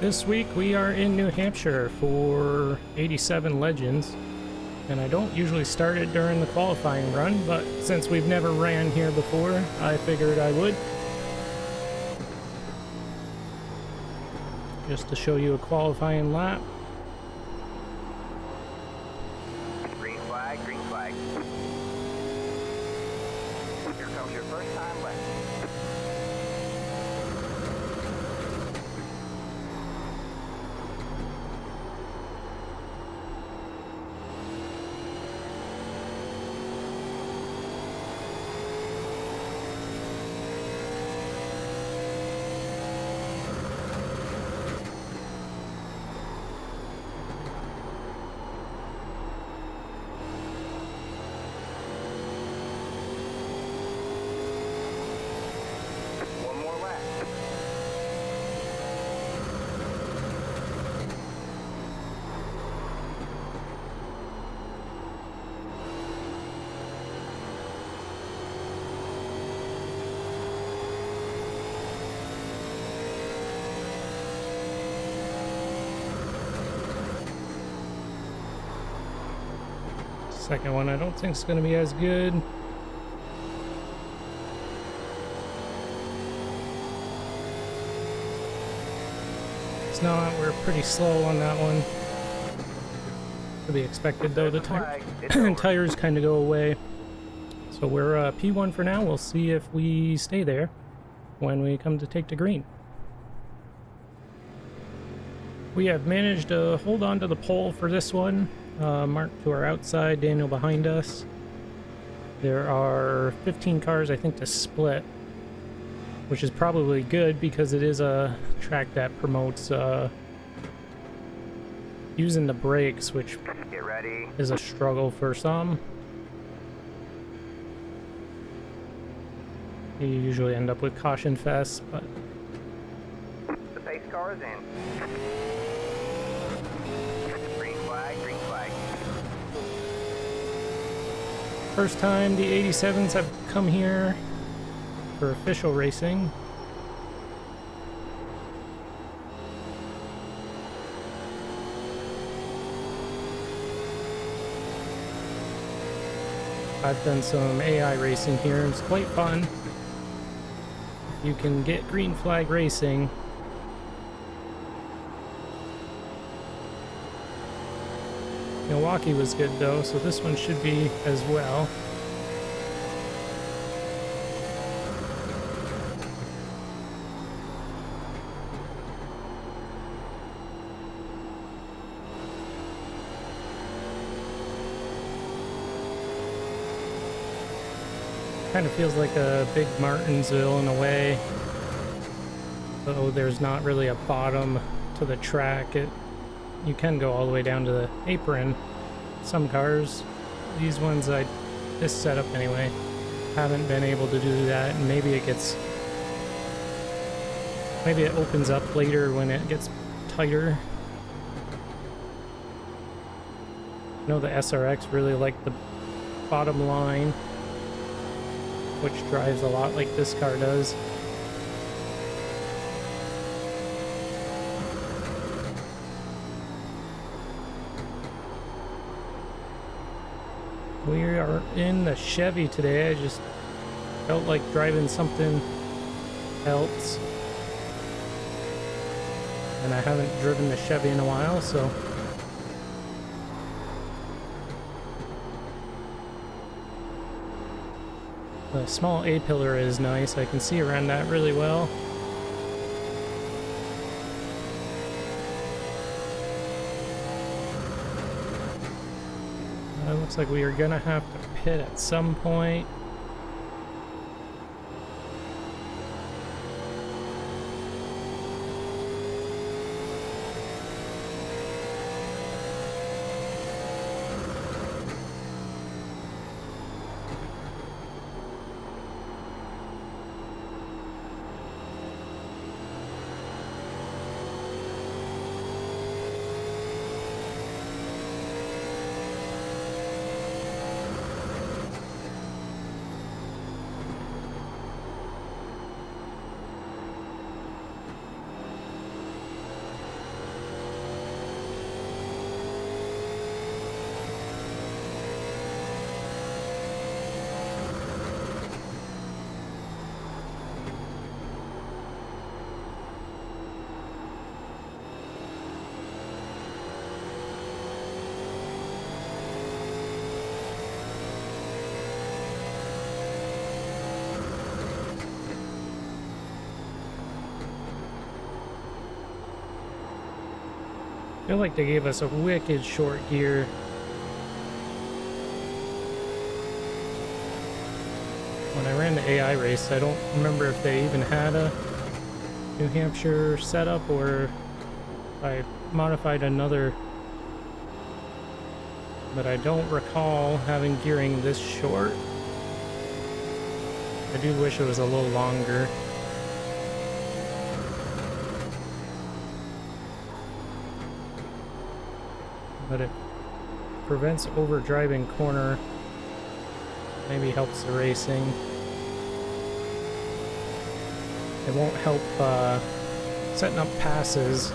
This week we are in New Hampshire for 87 Legends, and I don't usually start it during the qualifying run, but since we've never ran here before, I figured I would. Just to show you a qualifying lap. Green flag, green flag. Here comes your first time left. One more lap. Second one I don't think is going to be as good. It's not, we're pretty slow on that one. To be expected though, the tires kind of go away. So we're P1 for now. We'll see if we stay there when we come to take to green. We have managed to hold on to the pole for this one. Mark to our outside, Daniel behind us. There are 15 cars, I think, to split, which is probably good because it is a track that promotes using the brakes, which Get ready. is a struggle for some. You usually end up with caution fests, but The pace car is in. Green flag, green flag. first time the 87s have come here for official racing. I've done some AI racing here, it's quite fun. You can get green flag racing. Milwaukee was good though, so this one should be as well. Kind of feels like a big Martinsville in a way, though there's not really a bottom to the track. You can go all the way down to the apron. Some cars, these ones, this setup anyway, haven't been able to do that, and maybe it opens up later when it gets tighter. I know the SRX really like the bottom line, which drives a lot like this car does. We are in the Chevy today. I just felt like driving something else. And I haven't driven the Chevy in a while, so the small A-pillar is nice. I can see around that really well. It looks like we are gonna have to pit at some point. I feel like they gave us a wicked short gear. When I ran the AI race, I don't remember if they even had a New Hampshire setup or if I modified another, but I don't recall having gearing this short. I do wish it was a little longer. But it prevents overdriving corner. Maybe helps the racing. It won't help setting up passes.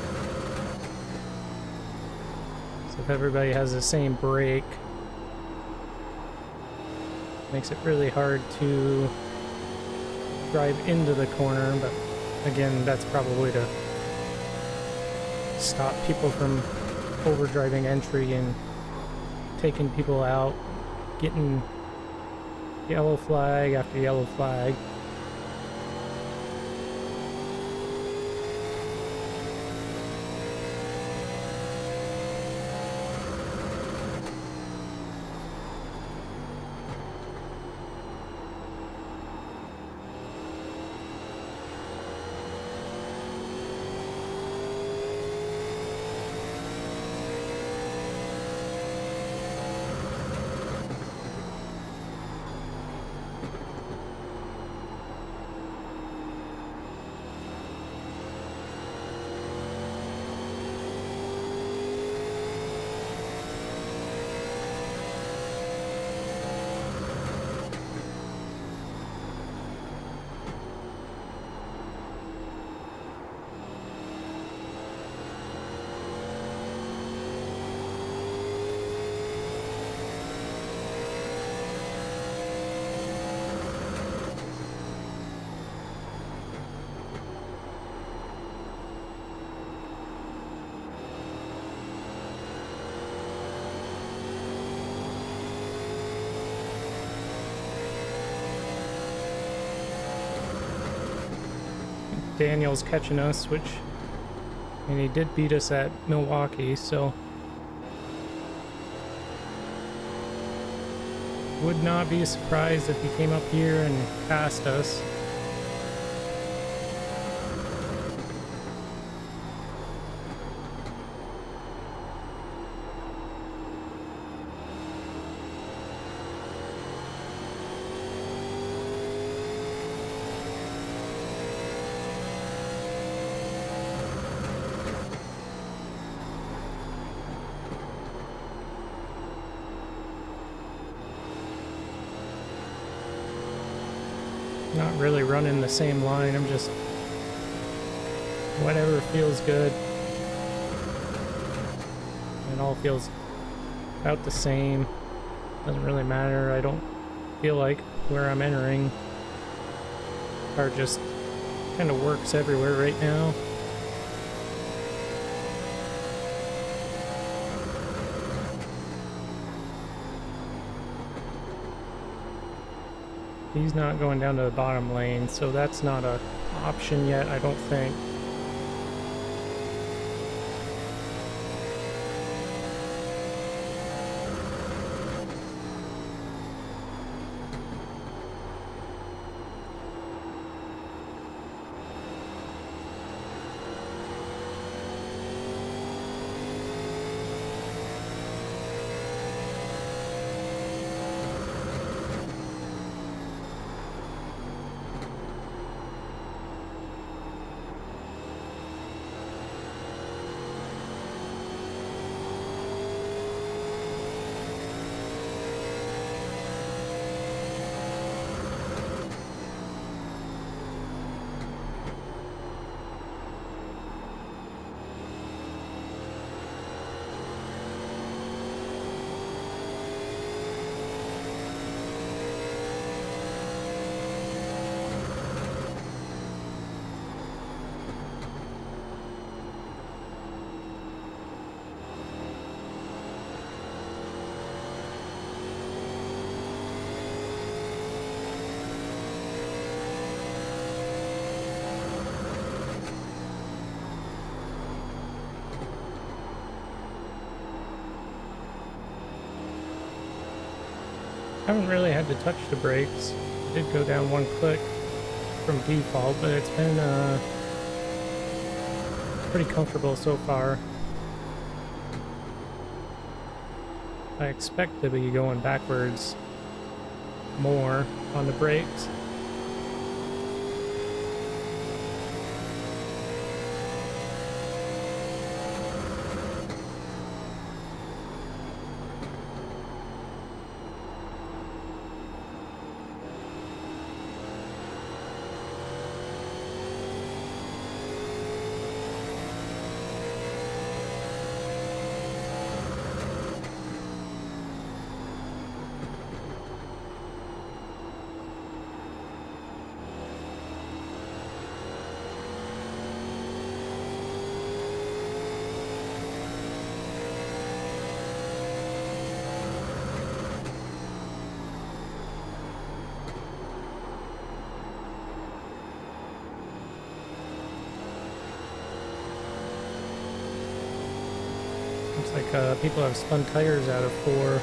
So if everybody has the same brake, makes it really hard to drive into the corner. But again, that's probably to stop people from overdriving entry and taking people out, getting yellow flag after yellow flag. Daniel's catching us, which, and he did beat us at Milwaukee, so would not be surprised if he came up here and passed us. Not really running the same line, I'm just whatever feels good. It all feels about the same. Doesn't really matter. I don't feel like where I'm entering. Car just kind of works everywhere right now. He's not going down to the bottom lane, so that's not an option yet, I don't think. Haven't really had to touch the brakes. I did go down one click from default, but it's been pretty comfortable so far. I expect to be going backwards more on the brakes. Looks like people have spun tires out of 4.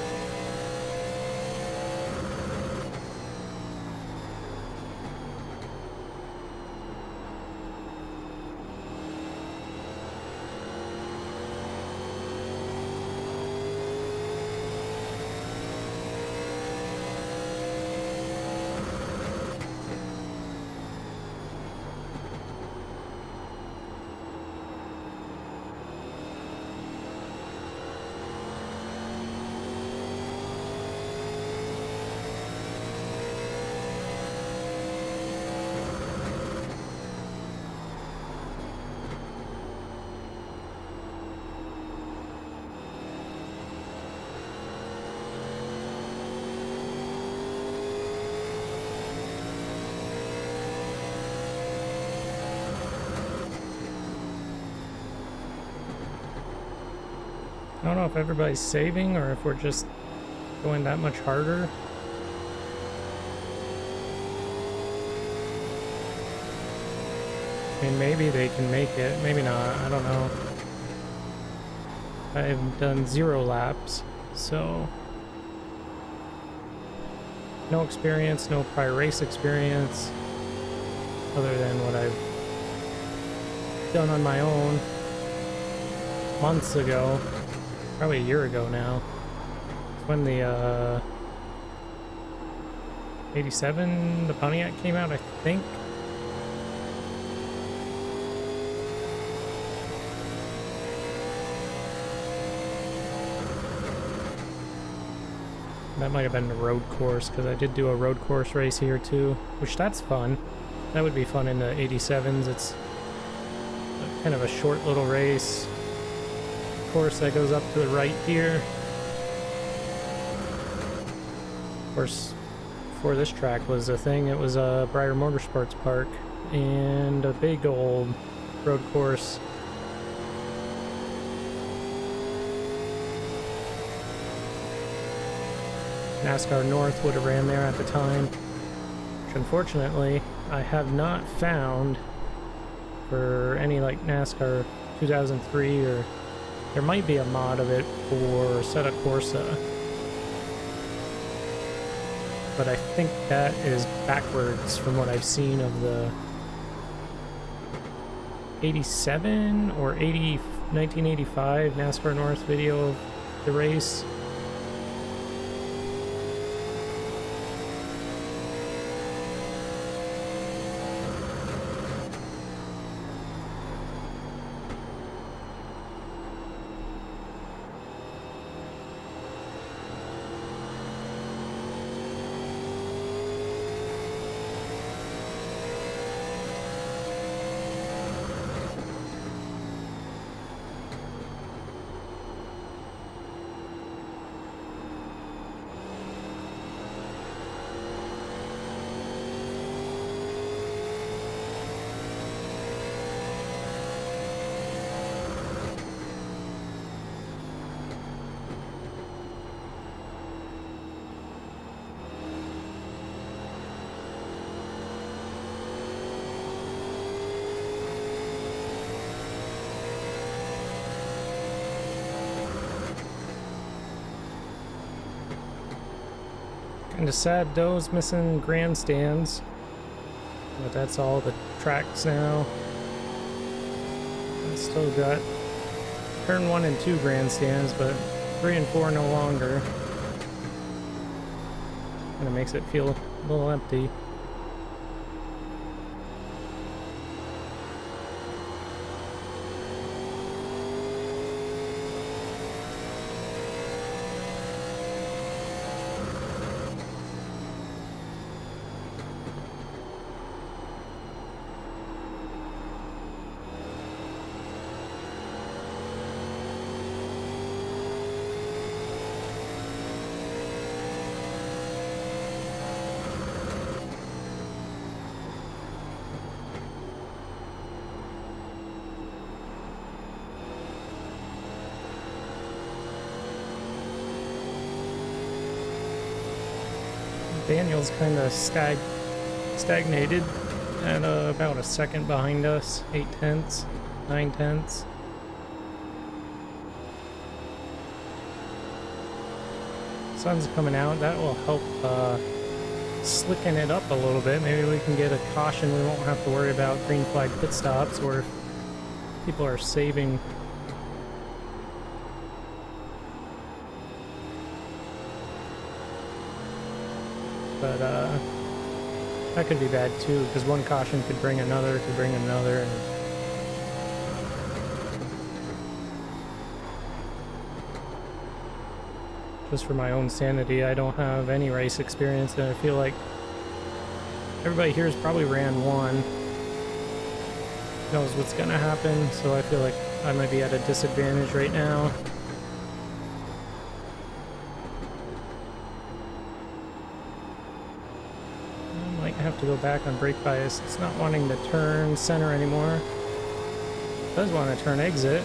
I don't know if everybody's saving or if we're just going that much harder. I mean, maybe they can make it, maybe not, I don't know. I've done 0 laps, so no experience, no prior race experience, other than what I've done on my own months ago. Probably a year ago now. It's when the 87, the Pontiac came out, I think. That might have been the road course, because I did do a road course race here too, which that's fun. That would be fun in the 87s. It's kind of a short little race. Course that goes up to the right here. Of course, before this track was a thing, it was a Briar Motorsports Park and a big old road course. Nascar North would have ran there at the time, which unfortunately I have not found for any like NASCAR 2003, or there might be a mod of it for Setta Corsa, but I think that is backwards from what I've seen of the 87 or 1985 NASCAR North video of the race. Kinda sad those missing grandstands. But that's all the tracks now. I still got turn 1 and 2 grandstands, but 3 and 4 no longer. Kinda makes it feel a little empty. Daniel's kind of stagnated at about a second behind us, 8 tenths, 9 tenths. Sun's coming out, that will help slicken it up a little bit. Maybe we can get a caution, we won't have to worry about green flag pit stops, or if people are saving. But that could be bad too, because one caution could bring another, and just for my own sanity, I don't have any race experience, and I feel like everybody here has probably ran one, knows what's gonna happen, so I feel like I might be at a disadvantage right now. Have to go back on brake bias. It's not wanting to turn center anymore. It does want to turn exit.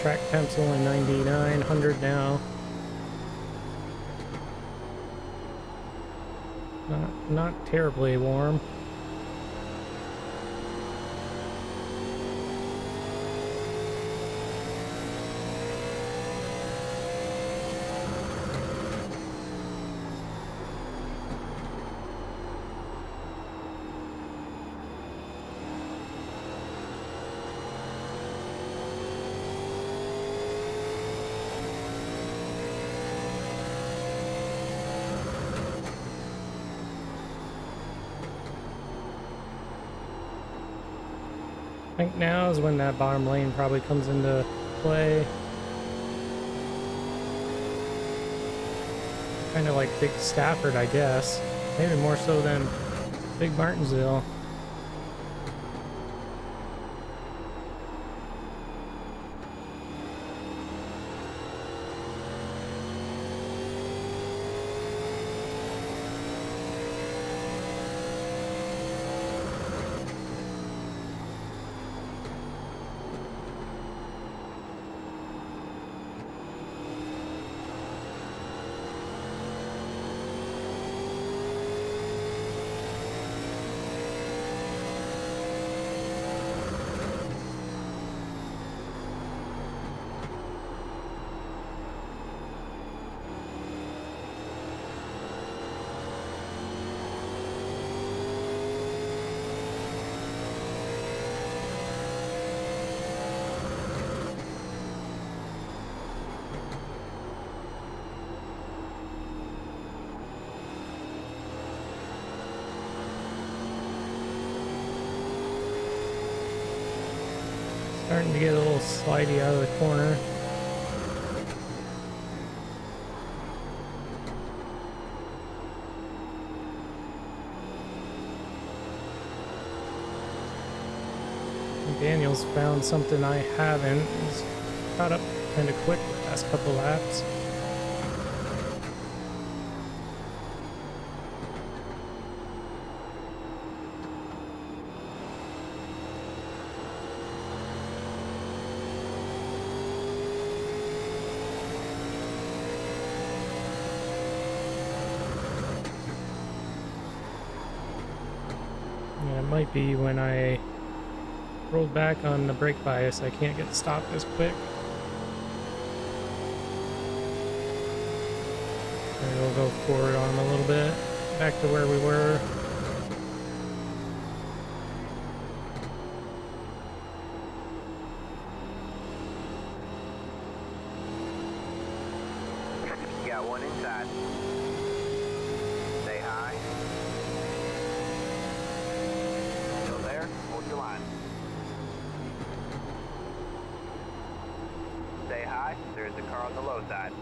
Track temp's only 99, 100 now. Not terribly warm. I think now is when that bottom lane probably comes into play. Kind of like Big Stafford, I guess. Maybe more so than Big Martinsville. Starting to get a little slidey out of the corner. Daniel's found something I haven't. He's caught up kind of quick the past couple laps. might be when I rolled back on the brake bias. I can't get stopped as quick. Maybe we'll go forward on him a little bit, back to where we were. Got one inside. Stay high. Still there? Hold your line. Stay high. There's a car on the low side.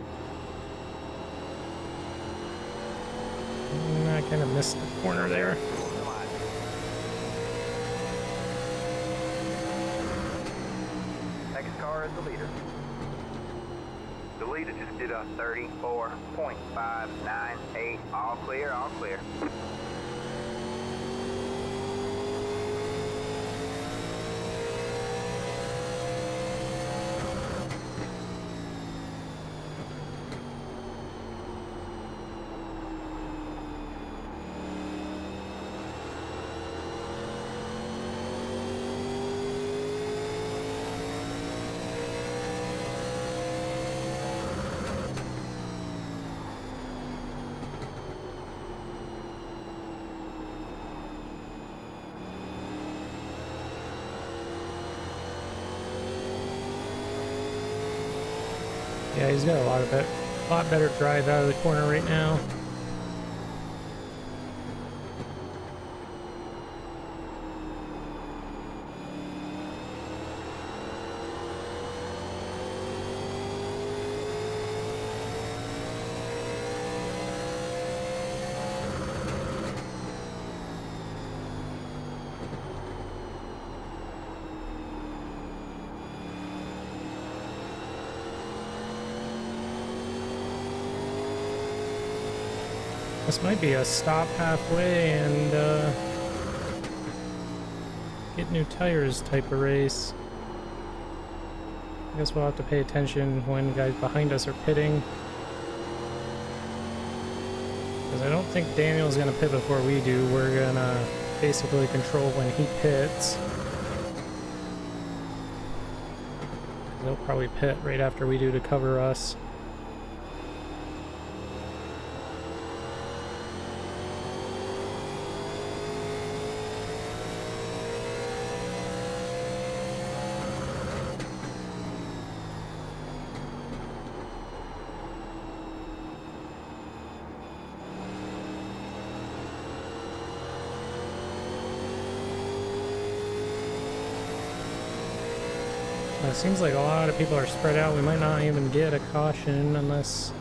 I kind of missed the corner there. Hold your line. Next car is the leader. The leader just did a 34.598. All clear, all clear. Yeah, he's got a lot better drive out of the corner right now. This might be a stop halfway and get new tires type of race. I guess we'll have to pay attention when guys behind us are pitting. Because I don't think Daniel's going to pit before we do. We're going to basically control when he pits. They'll probably pit right after we do to cover us. It seems like a lot of people are spread out. We might not even get a caution unless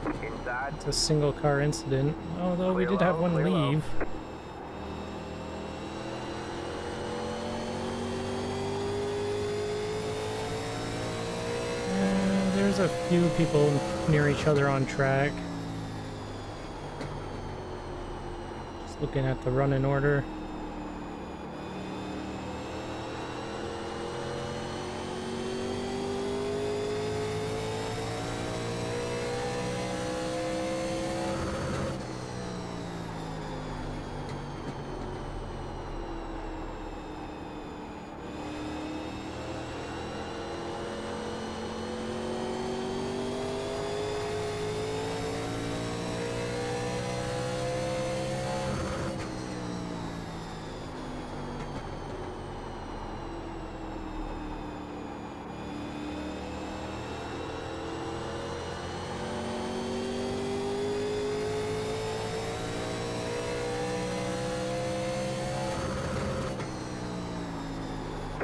Inside. it's a single car incident. Although we did have one leave. There's a few people near each other on track. Just looking at the running order.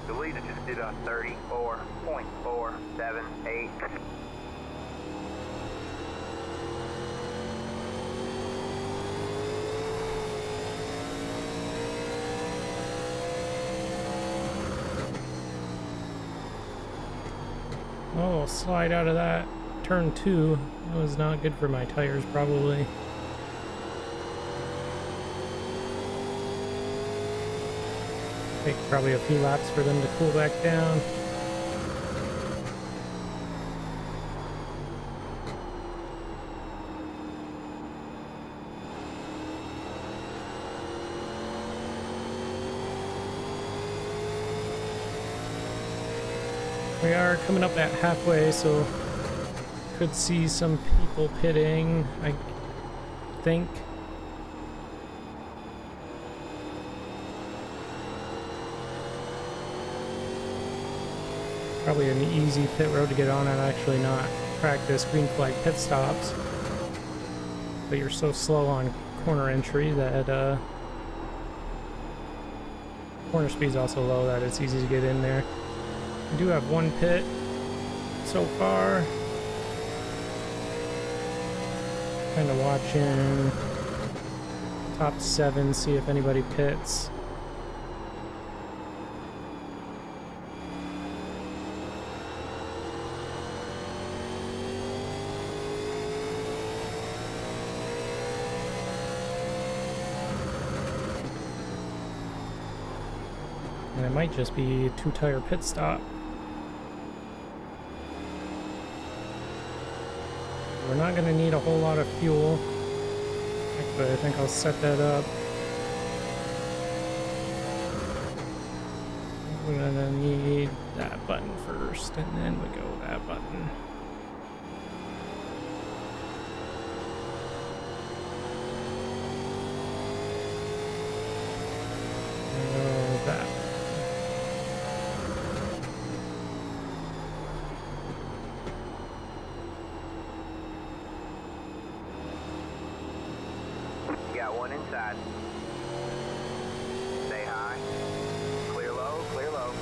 The leader just did a 34.478. Oh, we'll slide out of that turn 2. That was not good for my tires, probably. Take probably a few laps for them to cool back down. We are coming up at halfway, so could see some people pitting, I think. Probably an easy pit road to get on and actually not practice green flag pit stops. But you're so slow on corner entry that corner speed's also low that it's easy to get in there. We do have one pit so far. Kind of watching top 7, see if anybody pits. And it might just be a 2-tire pit stop. We're not going to need a whole lot of fuel. Actually, I think I'll set that up. We're going to need that button first, and then we go that button. And go that. One inside. Stay high. Clear low, clear low.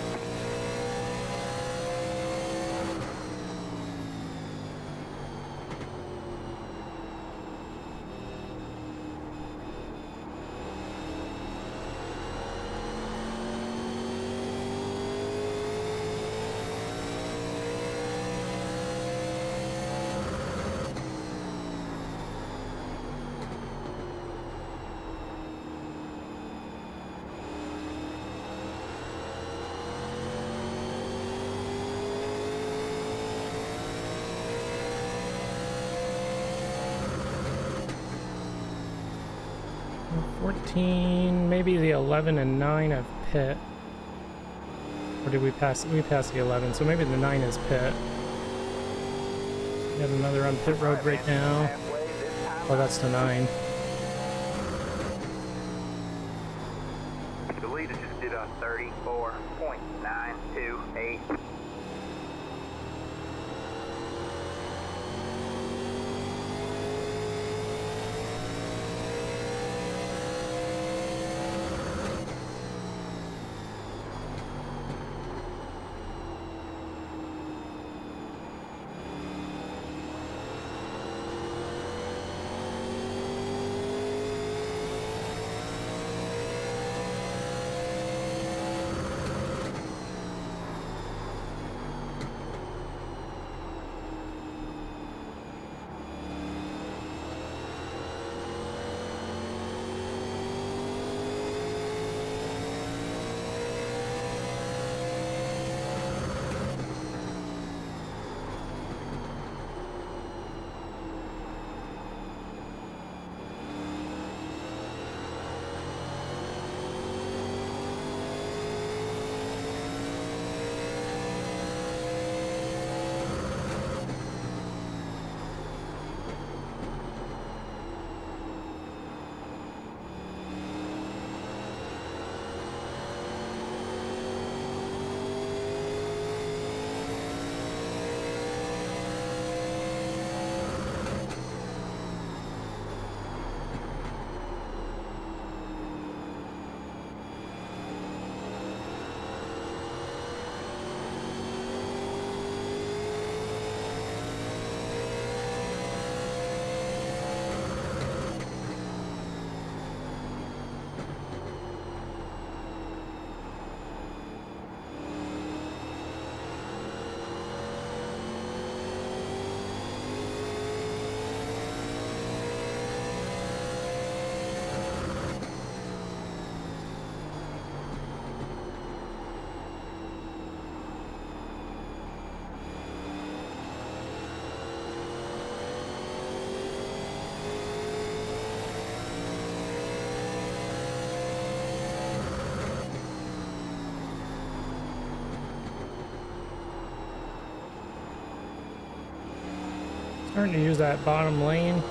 Maybe the 11 and 9 of pit. Or did we pass? We passed the 11, so maybe the 9 is pit. We have another on pit road right now. Oh, that's the 9. The leader just did a 34.928. Starting to use that bottom lane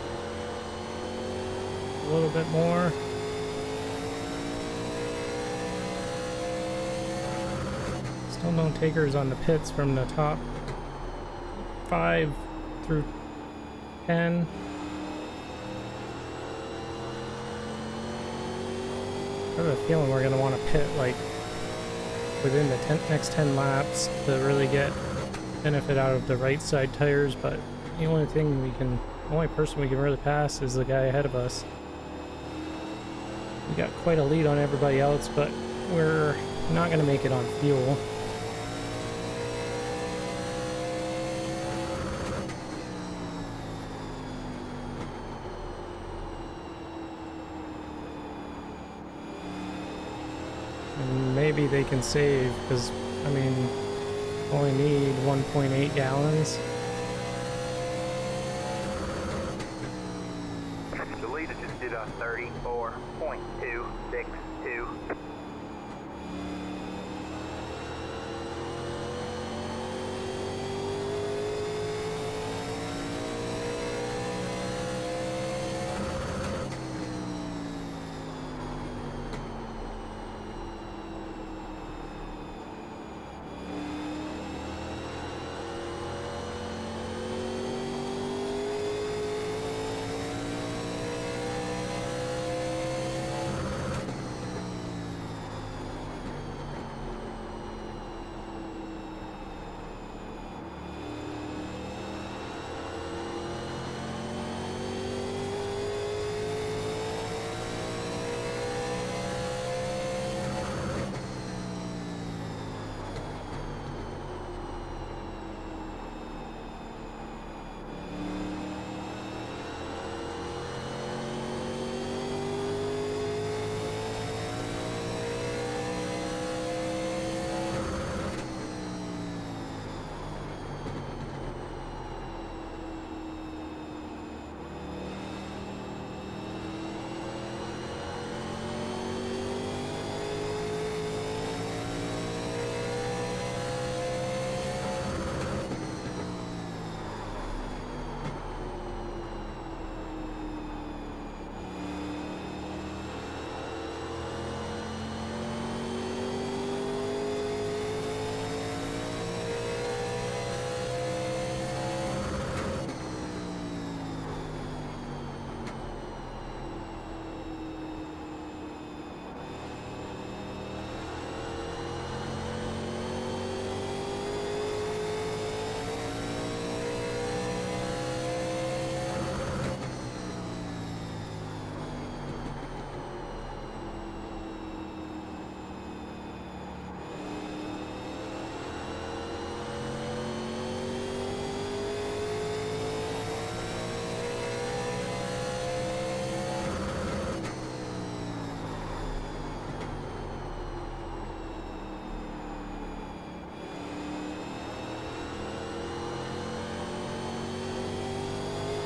a little bit more. Still no takers on the pits from the top 5 through 10. I have a feeling we're going to want to pit like within the next 10 laps to really get benefit out of the right side tires, but the only person we can really pass is the guy ahead of us. We got quite a lead on everybody else, but we're not going to make it on fuel. And maybe they can save, because, I mean, only need 1.8 gallons. The leader just did a 34.262.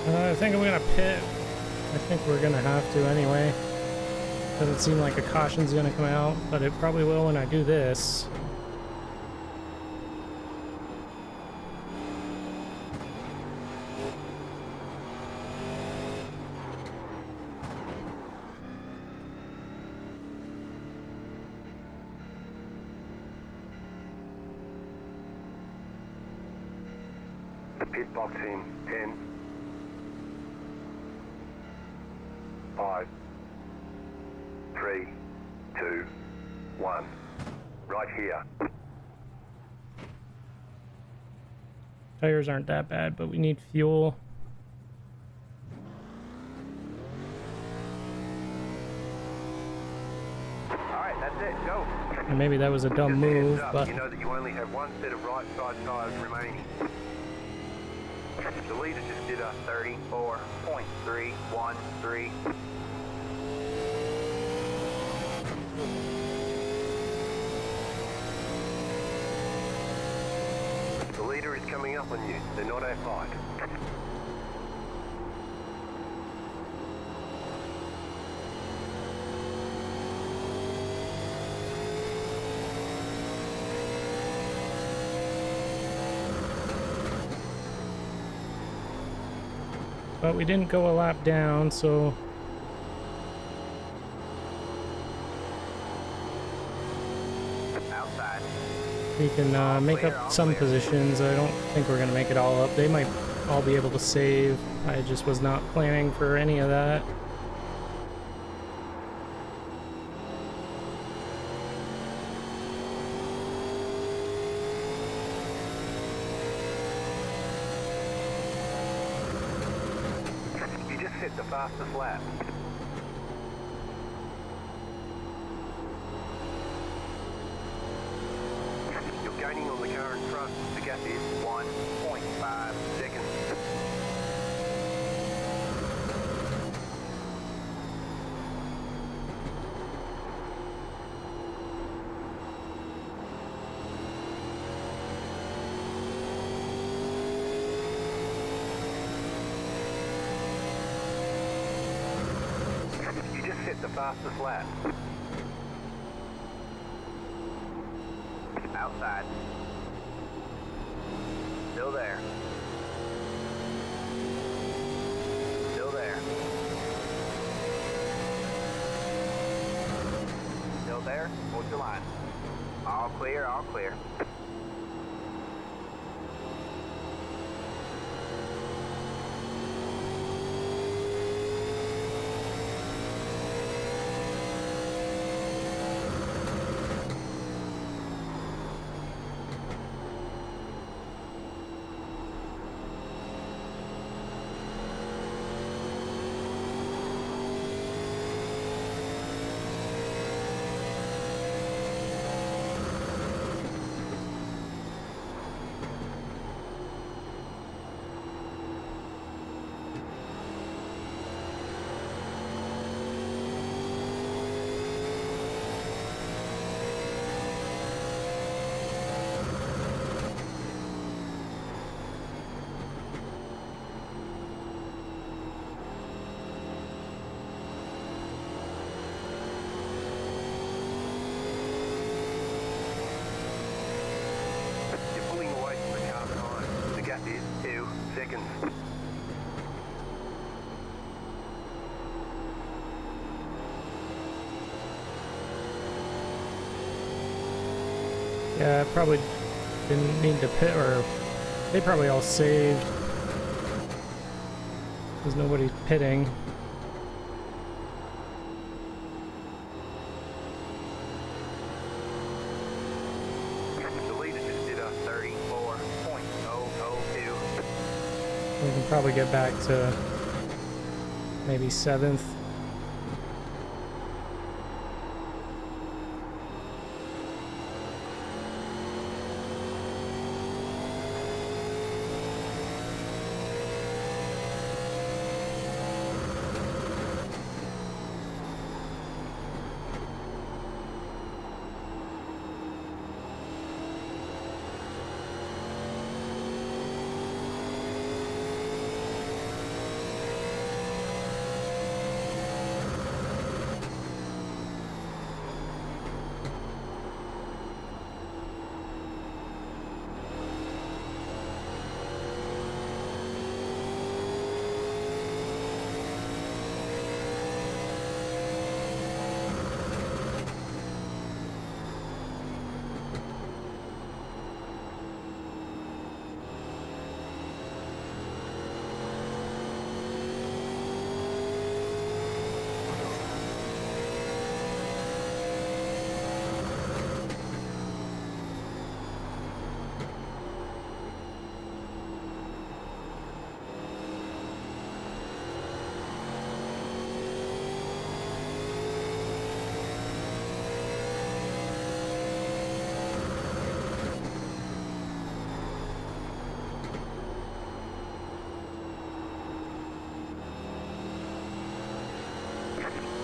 I think I'm gonna pit. I think we're gonna have to anyway. Doesn't seem like a caution's gonna come out, but it probably will when I do this. Pit box in 10, 5, 3, 2, 1. Right here. Tires aren't that bad, but we need fuel. Alright, that's it, go. And maybe that was a dumb Just a heads move, up, but you know that you only have one set of right side tires remaining. The leader just did a 34.313. The leader is coming up on you. They're not our fight. But we didn't go a lap down, so Outside. we can make up some positions. I don't think we're going to make it all up. They might all be able to save. I just was not planning for any of that. You just hit the fastest lap. You're gaining on the car in front. The gap is 1.5 seconds. You just hit the fastest lap. Outside. Still there. Still there. Still there. Hold your line. All clear, all clear. You're pulling away from the car behind. The gap is 2 seconds. Yeah, I probably didn't need to pit, or they probably all saved. There's nobody pitting. The leader just did a 34.002. We can probably get back to maybe 7th.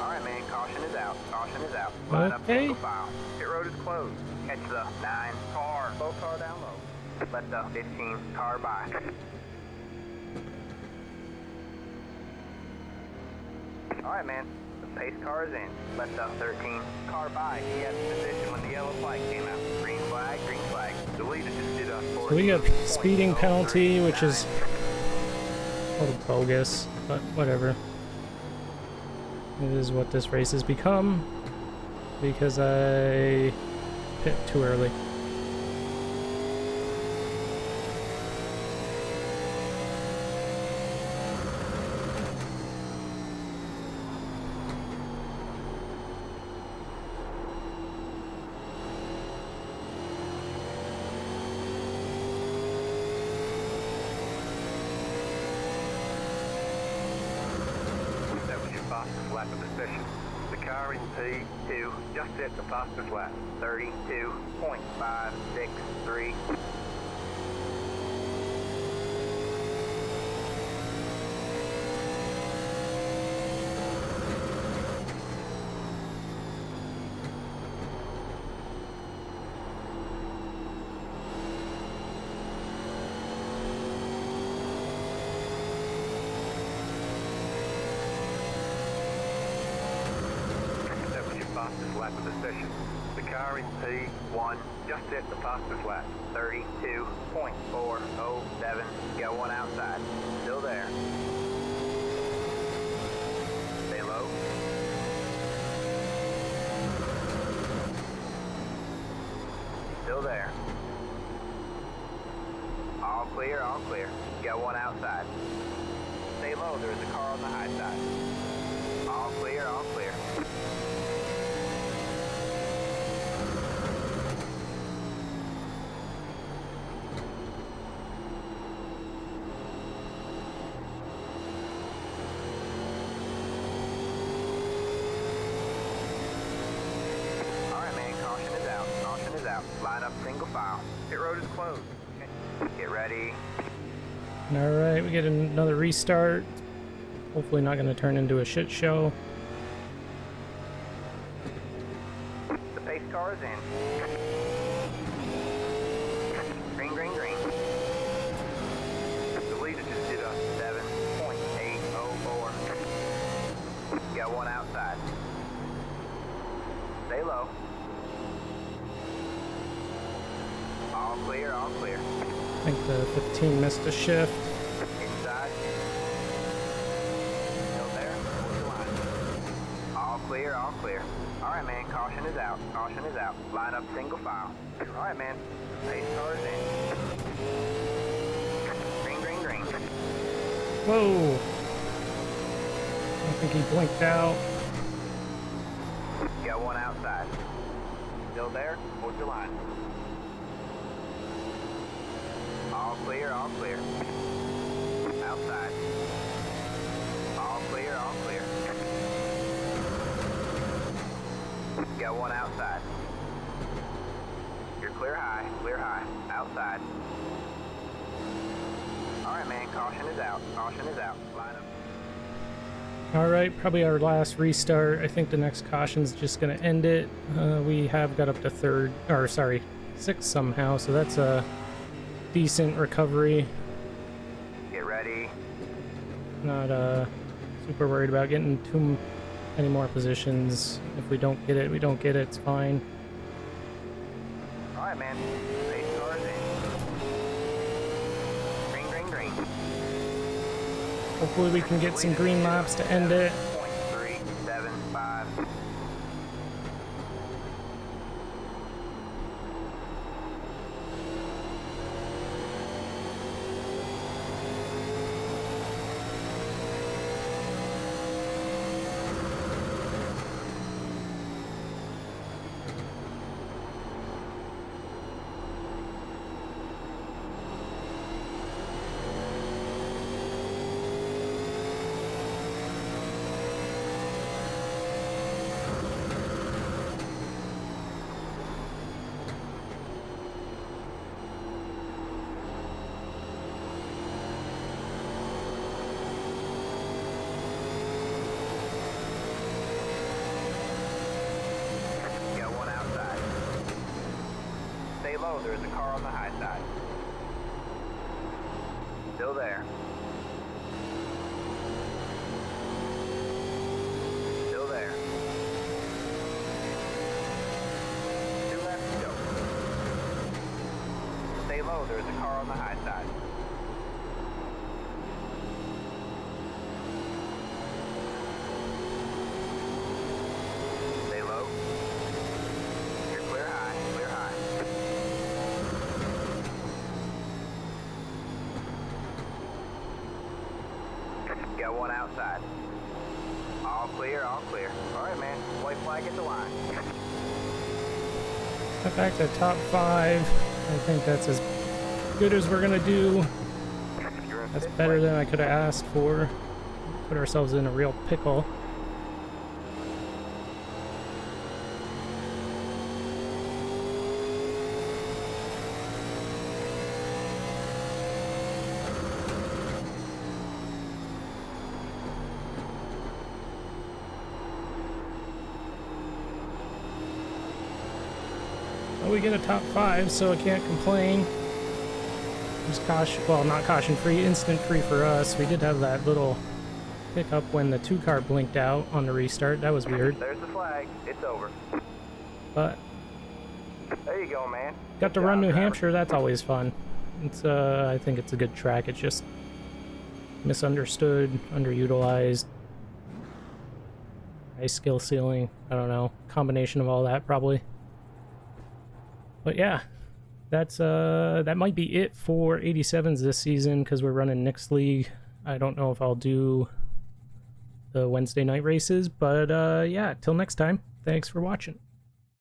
Alright, man, caution is out. Caution is out. Okay. Up file. Pit road is closed. Catch the 9 car. Slow car down low. Let the 15 car by. Alright, man. The pace car is in. Let the 13 car by. He had position when the yellow flag came out. Green flag, green flag. The leader just did a So we got speeding penalty, which is A little bogus, but whatever. It is what this race has become because I pit too early. That was your fastest lap of the session. The car in P2 just set the fastest lap. 32.563. That was your fastest lap of the session. The car in P1 just set the fastest lap. 32.407. Got one outside. Still there. Stay low. Still there. All clear, all clear. Got one outside. Stay low, there's a car on the high side. All clear, all clear. Alright man, caution is out. Caution is out. Line up single file. Pit road is closed. Get ready. Alright, we get another restart. Hopefully not going to turn into a shit show. The pace car is in. Green, green, green. The leader just did a 7.804. Got one outside. Stay low. All clear, all clear. I think the 15 missed a shift. Inside. Still there. Hold the line. All clear, all clear. Alright man, caution is out. Caution is out. Line up single file. Alright man. Pace car is in. Green, green, green. Whoa! I think he blinked out. Got one outside. Still there? Hold your line. All clear, all clear. Outside. All clear, all clear. Got one outside. You're clear high, outside. Alright man, caution is out, caution is out. Line up. Alright, probably our last restart. I think the next caution's just going to end it. We have got up to sixth somehow, so that's a decent recovery. Get ready. Not super worried about getting too many more positions. If we don't get it, we don't get it. It's fine. Alright man, pace car is in. Green, green, green. Hopefully we can get some green laps to end it. 0.375. Low, there's a car on the high side. Still there. Still there. 2 left to go. Stay low, there's a car on the high side. got one outside. All clear, all clear. All right, man. White flag at the line. Got back to top 5. I think that's as good as we're gonna do. You're in That's fifth better place. than I could have asked for. Put ourselves in a real pickle. Well, we get a top 5, so I can't complain. Just caution, well, not caution free, instant free for us. We did have that little hiccup when the 2-car blinked out on the restart. That was weird, There's the flag. It's over. but There you go, man. got to Good run job, New driver. Hampshire. That's always fun. It's I think it's a good track. It's just misunderstood, underutilized, high skill ceiling. I don't know, combination of all that probably. But yeah, that's that might be it for 87s this season because we're running Nick's League. I don't know if I'll do the Wednesday night races, but yeah, till next time, thanks for watching.